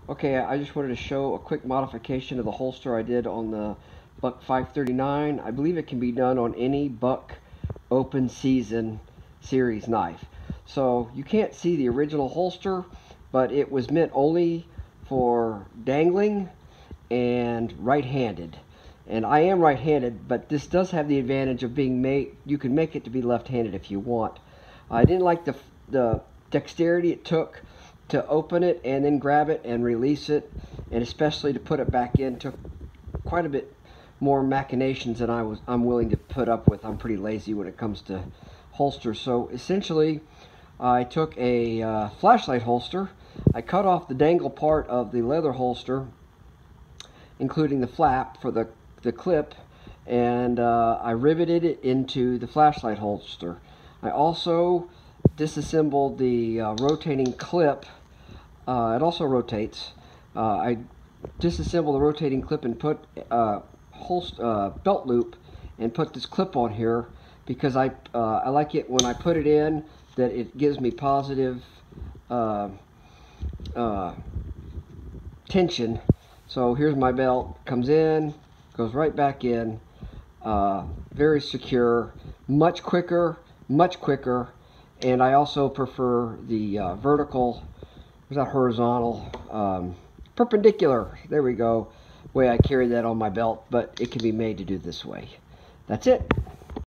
Okay, I just wanted to show a quick modification of the holster I did on the Buck 539. I believe it can be done on any Buck open season series knife. So you can't see the original holster, but it was meant only for dangling and right-handed. And I am right-handed, but this does have the advantage of being made, you can make it to be left-handed if you want. I didn't like the dexterity it took to open it and then grab it and release it, and especially to put it back in took quite a bit more machinations than I'm willing to put up with. I'm pretty lazy when it comes to holsters. So essentially I took a flashlight holster. I cut off the dangle part of the leather holster, including the flap for the clip, and I riveted it into the flashlight holster. I also disassembled the rotating clip. It also rotates. I disassembled the rotating clip and put belt loop and put this clip on here because I like it when I put it in that it gives me positive tension. So here's my belt, comes in, goes right back in, very secure, much quicker, and I also prefer the vertical, was that horizontal, perpendicular, there we go, way I carry that on my belt, but it can be made to do this way. That's it.